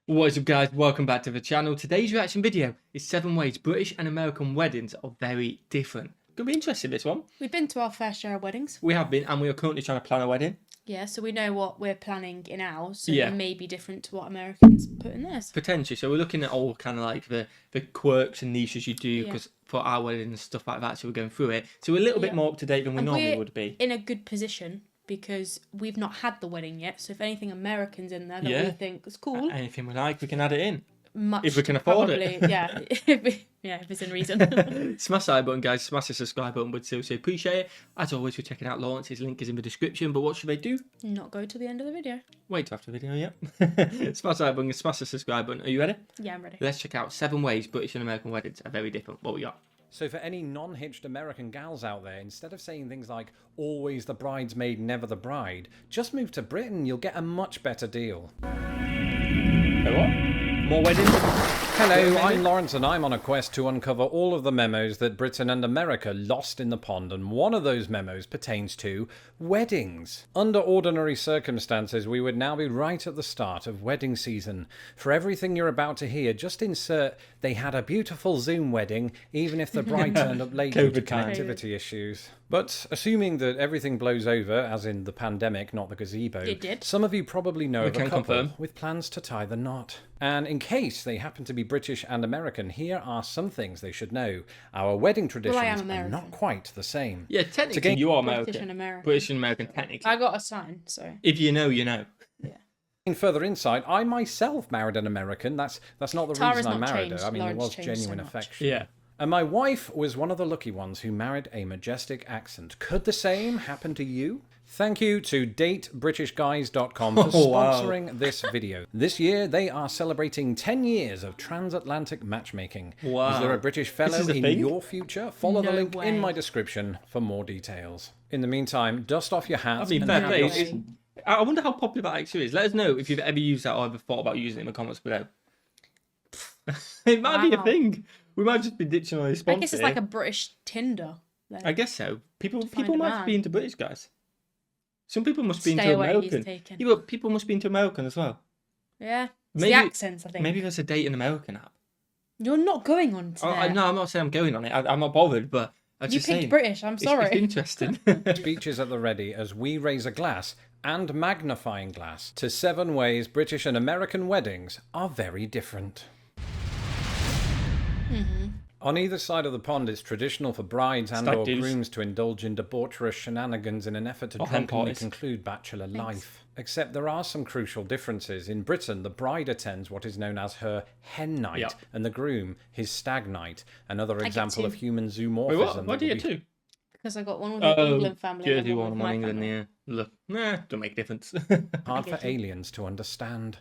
What is up, guys? Welcome back to the channel. Today's reaction video is 7 ways British and American weddings are very different. Gonna be interesting, this one. We've been to our fair share of weddings. We have been, and we are currently trying to plan a wedding. Yeah, so we know what we're planning in ours, so Yeah. it may be different to what Americans put in theirs. Potentially. So we're looking at all kind of like the quirks and niches you do because for our wedding and stuff like that. So we're going through it. So we're a little bit more up to date than we normally would be. In a good position because we've not had the wedding yet. So if anything Americans in there that we think is cool, anything we like, we can add it in. Much if we can afford it. Yeah. If it's in reason. Smash that like button, guys. Smash the subscribe button. We'd seriously appreciate it. As always, we're checking out Lawrence's link is in the description. But what should they do? Not go to the end of the video. Wait till after the video, yeah. Smash that like button, smash the subscribe button. Are you ready? Yeah, I'm ready. Let's check out 7 ways British and American weddings are very different. What we got? So for any non-hitched American gals out there, instead of saying things like, always the bridesmaid, never the bride, just move to Britain, you'll get a much better deal. What? More weddings? Hello, I'm Lawrence and I'm on a quest to uncover all of the memos that Britain and America lost in the pond, and one of those memos pertains to weddings. Under ordinary circumstances, we would now be right at the start of wedding season. For everything you're about to hear, just insert, they had a beautiful Zoom wedding, even if the bride turned up late due to connectivity issues. But assuming that everything blows over, as in the pandemic, not the gazebo, It did. some of you probably know of a couple confirm. with plans to tie the knot. And in case they happen to be British and American, here are some things they should know. Our wedding traditions are not quite the same. Yeah, technically you are American. British and American. British and American, technically. I got a sign, so. If you know, you know. In further insight, I myself married an American. That's not the Tara's reason I not married changed. her. I mean, Lawrence there was changed so genuine much. affection. Yeah. And my wife was one of the lucky ones who married a majestic accent. Could the same happen to you? Thank you to datebritishguys.com for sponsoring this video. This year, they are celebrating 10 years of transatlantic matchmaking. Wow. Is there a British fellow in thing? your future? Follow the link way. in my description for more details. In the meantime, dust off your hats. I mean, and fair have play. your- I wonder how popular that actually is. Let us know if you've ever used that or ever thought about using it in the comments below. It might be a thing. We might just be ditching on this sponsor. I guess it's like a British Tinder. Then. I guess so. People find a might man. be into British guys. Some people must be Stay into away, he's American. taken. Yeah, but people must be into American as well. Yeah. It's Maybe- the accents, I think. Maybe there's a date an American app. You're not going on to there. No, I'm not saying I'm going on it. I'm not bothered, but I'm You just picked saying. British, I'm sorry. It's interesting. Speeches at the ready as we raise a glass and magnifying glass to 7 ways British and American weddings are very different. On either side of the pond, it's traditional for brides and or do's. grooms to indulge in debaucherous shenanigans in an effort to Or hen drunkenly parties. conclude bachelor life. Except there are some crucial differences. In Britain, the bride attends what is known as her hen night, Yep. and the groom his stag night. Another get example two. of human Wait, zoomorphism. what do you that get will to? Because I got one with the England family. and Jersey one, with my England, family. yeah. Look, don't make a difference. be hard for aliens to understand.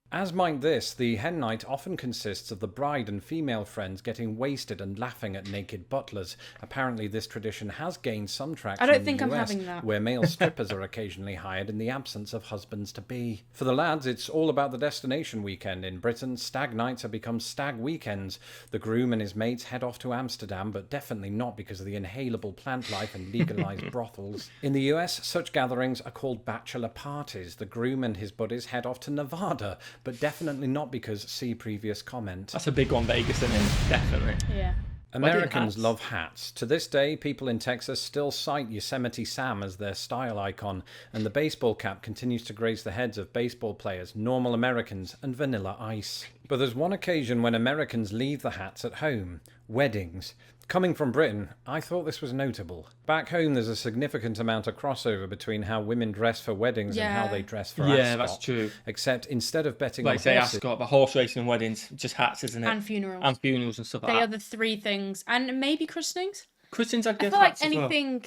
As might this, the hen night often consists of the bride and female friends getting wasted and laughing at naked butlers. Apparently this tradition has gained some traction I don't in think the I'm US, having that. where male strippers are occasionally hired in the absence of husbands-to-be. For the lads, it's all about the destination weekend. In Britain, stag nights have become stag weekends. The groom and his mates head off to Amsterdam, but definitely not because of the inhalable plant life and legalized brothels. In the US, such gatherings are called bachelor parties. The groom and his buddies head off to Nevada, but definitely not because see previous comment. That's a big one, Vegas, isn't it? Definitely. Yeah. Americans hats. love hats. To this day, people in Texas still cite Yosemite Sam as their style icon, and the baseball cap continues to grace the heads of baseball players, normal Americans, and Vanilla Ice. But there's one occasion when Americans leave the hats at home: weddings. Coming from Britain, I thought this was notable. Back home, there's a significant amount of crossover between how women dress for weddings and how Yeah. they dress for Yeah, Ascot. that's true. Except instead of betting Like on say horses, Ascot, but horse racing and weddings, just hats, isn't it? And funerals. And funerals and stuff like They are that. the 3 things. And maybe christenings? Christians, I I guess, feel like hats as well. anything,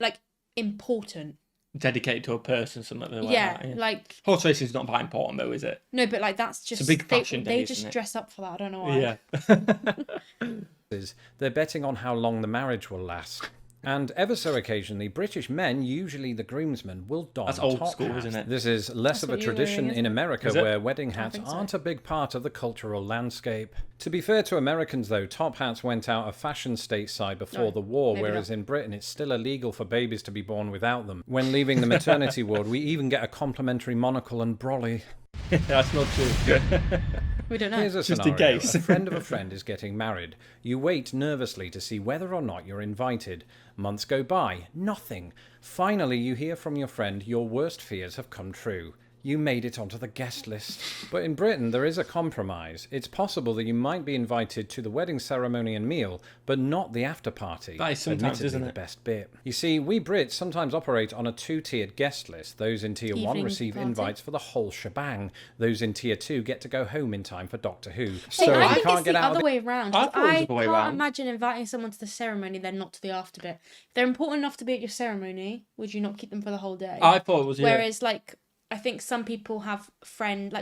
like, important. Dedicated to a person, something like Yeah, that. Yeah. like, Horse racing's not that important, though, is it? no, but, like, that's just... a big fashion day, They isn't just it? dress up for that, I don't know why. Yeah. they're betting on how long the marriage will last. And ever so occasionally, British men, usually the groomsmen, will don That's old top school, hats. isn't it? This is less That's of a what you're tradition wearing, in isn't it? America, Is it? where wedding hats think so. aren't a big part of the cultural landscape. To be fair to Americans, though, top hats went out of fashion stateside before No, the war, maybe whereas not. in Britain it's still illegal for babies to be born without them. When leaving the maternity ward, we even get a complimentary monocle and brolly. That's not true. We don't know. Here's a Just in scenario. case. A friend of a friend is getting married. You wait nervously to see whether or not you're invited. Months go by. Nothing. Finally, you hear from your friend your worst fears have come true. You made it onto the guest list. But in Britain, there is a compromise. It's possible that you might be invited to the wedding ceremony and meal, but not the after party. That is sometimes, Admittedly, isn't the it? best bit. You see, we Brits sometimes operate on a two-tiered guest list. Those in Tier 1 Evening receive party. invites for the whole shebang. Those in Tier 2 get to go home in time for Doctor Who. Hey, So I you think can't it's get the out of other it. way around. I thought it was the other way can't round. imagine inviting someone to the ceremony, then not to the after bit. If they're important enough to be at your ceremony, would you not keep them for the whole day? I thought it was, yeah, Whereas, like, I think some people have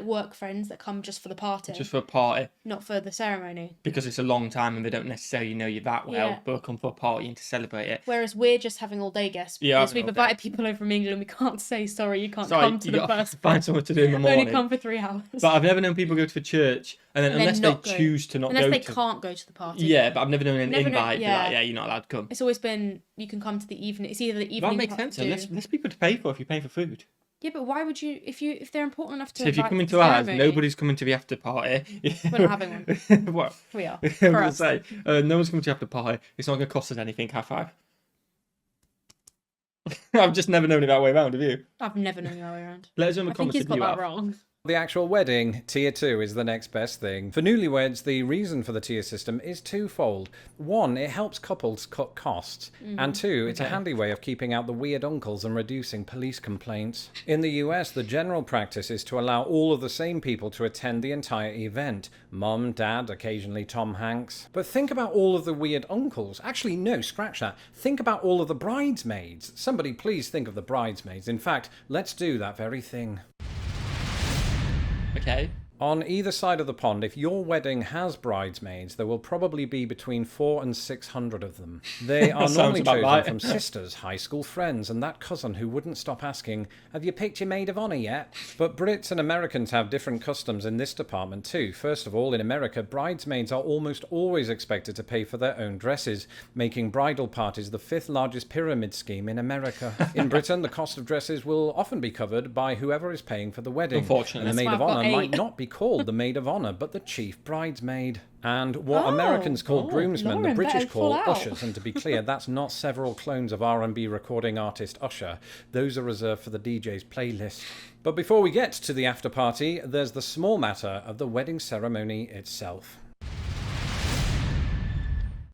work friends that come just for the party, just for a party, not for the ceremony. because it's a long time and they don't necessarily know you that well, Yeah. but come for a party and to celebrate it. Whereas we're just having all day guests. Yeah, Because having we've all day. invited people over from England. We can't say sorry. You can't Sorry, come to you the gotta first. find something to do in the Only morning. come for 3 hours. But I've never known people go to church and then And then unless not they go. choose to not Unless go they to. can't go to the party. Yeah, but I've never known an Never known- invite. Be yeah. like, yeah, you're not allowed to come. It's always been you can come to the evening. It's either the evening. That makes sense. Less people to pay for if you pay for food. Yeah, but why would you if they're important enough to? So if you're invite coming the to ours, ceremony- nobody's coming to the after party. We're not having one. What? We are. I was For going to us. say, no one's coming to the after party. It's not going to cost us anything. High five. I've just never known it that way around, have you? I've never known the other way around. Let us know in the I think comments he's if got you that have. wrong. The actual wedding, Tier 2, is the next best thing. For newlyweds, the reason for the tier system is twofold. One, it helps couples cut costs. And two, it's a handy way of keeping out the weird uncles and reducing police complaints. In the US, the general practice is to allow all of the same people to attend the entire event. Mum, dad, occasionally Tom Hanks. But think about all of the weird uncles. Actually, no, scratch that. Think about all of the bridesmaids. Somebody please think of the bridesmaids. In fact, let's do that very thing. Okay. On either side of the pond, if your wedding has bridesmaids, there will probably be between 400 and 600 of them. They are Sounds normally about chosen right. from sisters, high school friends, and that cousin who wouldn't stop asking, "Have you picked your maid of honour yet?" But Brits and Americans have different customs in this department too. First of all, in America, bridesmaids are almost always expected to pay for their own dresses, making bridal parties the 5th largest pyramid scheme in America. In Britain, the cost of dresses will often be covered by whoever is paying for the wedding. Unfortunately. And the That's maid why of I've got honour might 8. not be called the maid of honour, but the chief bridesmaid. And what Oh. Americans call groomsmen, the Lauren, British better call pull out. ushers. And to be clear, that's not several clones of R&B recording artist Usher. Those are reserved for the DJ's playlist. But before we get to the after party, there's the small matter of the wedding ceremony itself.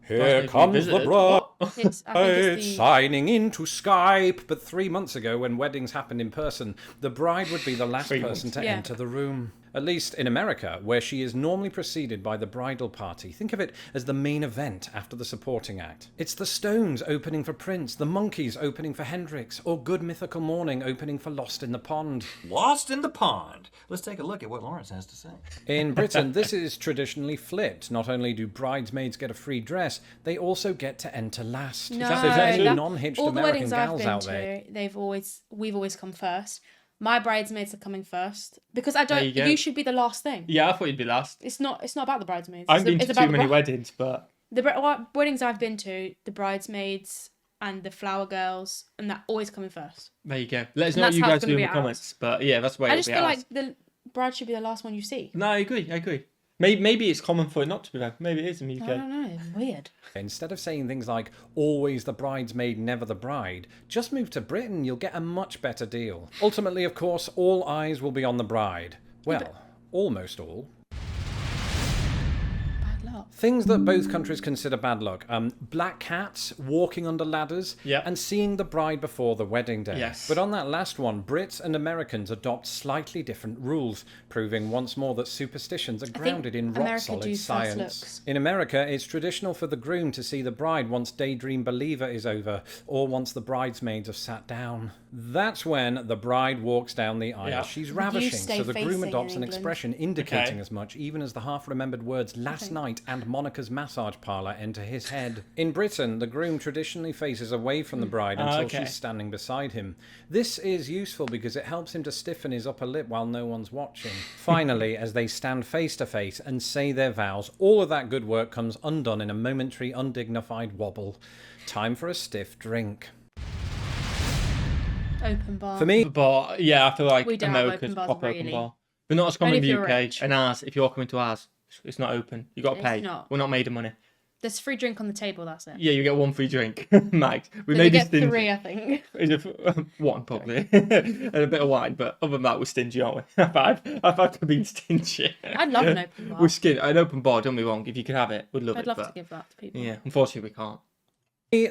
Here comes the bride. I think it's the Signing into Skype. But 3 months ago, when weddings happened in person, the bride would be the last 3 person months. to Yeah. enter the room. At least in America, where she is normally preceded by the bridal party. Think of it as the main event after the supporting act. It's the Stones opening for Prince, the Monkees opening for Hendrix, or Good Mythical Morning opening for Lost in the Pond. Lost in the pond. Let's take a look at what Lawrence has to say. In Britain, this is traditionally flipped. Not only do bridesmaids get a free dress, they also get to enter last. No, So if there's any that- non-hitched all the American weddings I've gals been out to, there, we've always come first. My bridesmaids are coming first because I There you don't. go. You should be the last thing. Yeah, I thought you'd be last. It's not about the bridesmaids. I've been it's to about too the many weddings, but weddings I've been to. The bridesmaids and the flower girls, and that always coming first. there you go. Let us And know what that's you how guys it's do in gonna the be ours. comments. But yeah, that's the way I it'll just be feel ours. like the bride should be the last one you see. No, I agree. Maybe it's common for it not to be though. Maybe it is in the I UK. don't know. It's weird. instead of saying things like, always the bridesmaid, never the bride, just move to Britain, you'll get a much better deal. Ultimately, of course, all eyes will be on the bride. Well, almost all. Bad luck. Things that both countries consider bad luck. Black cats, walking under ladders, Yep. and seeing the bride before the wedding day. Yes. But on that last one, Brits and Americans adopt slightly different rules, proving once more that superstitions are grounded in America rock-solid do first science. looks. In America, it's traditional for the groom to see the bride once Daydream Believer is over, or once the bridesmaids have sat down. That's when the bride walks down the aisle. Yeah. She's ravishing, stay so the groom facing in adopts an England. expression indicating Okay. as much, even as the half-remembered words "last night" and "Monica's massage parlour" enter his head. In Britain, the groom traditionally faces away from the bride until okay. she's standing beside him. This is useful because it helps him to stiffen his upper lip while no one's watching. Finally, as they stand face to face and say their vows, all of that good work comes undone in a momentary, undignified wobble. Time for a stiff drink. Open bar. For me, But yeah, I feel like We don't have America's open bars, proper open really. bar. They're not as common Only in if the you're UK. rich. And ours, if you're coming to ours, it's not open. You got to It's pay. not. We're not made of money. There's free drink on the table. That's it. Yeah, you get one free drink, Max. We Did made we this get stingy. 3, I think. One probably, and a bit of wine. But other than that, we're stingy, aren't we? I've had to be stingy. I'd love an open bar. We're an open bar. Don't be wrong. If you could have it, we'd love I'd it. love but to give that to people. yeah, unfortunately, we can't.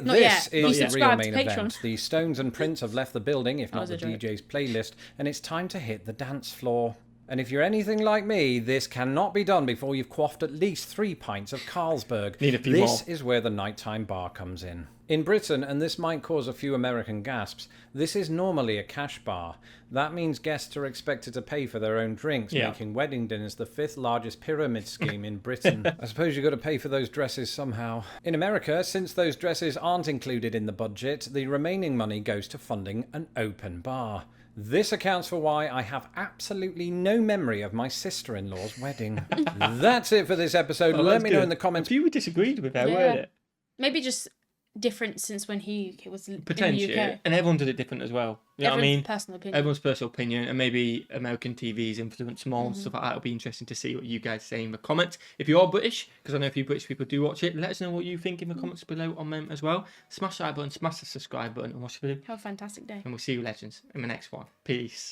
Not yet. This You is the real subscribe to main Patreon. event. The Stones and Prince have left the building, if not was the a joke. DJ's playlist, and it's time to hit the dance floor. And if you're anything like me, this cannot be done before you've quaffed at least 3 pints of Carlsberg. Need a few This more. is where the nighttime bar comes in. In Britain, and this might cause a few American gasps, this is normally a cash bar. That means guests are expected to pay for their own drinks, Yeah. making wedding dinners the 5th largest pyramid scheme in Britain. I suppose you've got to pay for those dresses somehow. In America, since those dresses aren't included in the budget, the remaining money goes to funding an open bar. This accounts for why I have absolutely no memory of my sister-in-law's wedding. That's it for this episode. Oh, Let that's me know good. in the A comments. few we disagreed with there, Yeah. weren't it? Maybe just different since when he was in the Potentially, UK. and everyone did it different as well. You know what I Everyone's mean? personal opinion. Everyone's personal opinion, and maybe American TV's influence more and stuff like that. It'll be interesting to see what you guys say in the comments. If you are British, because I know a few British people do watch it, let us know what you think in the comments below on them as well. Smash that like button, smash the subscribe button, and watch the video. Have a fantastic day. And we'll see you legends in the next one. Peace.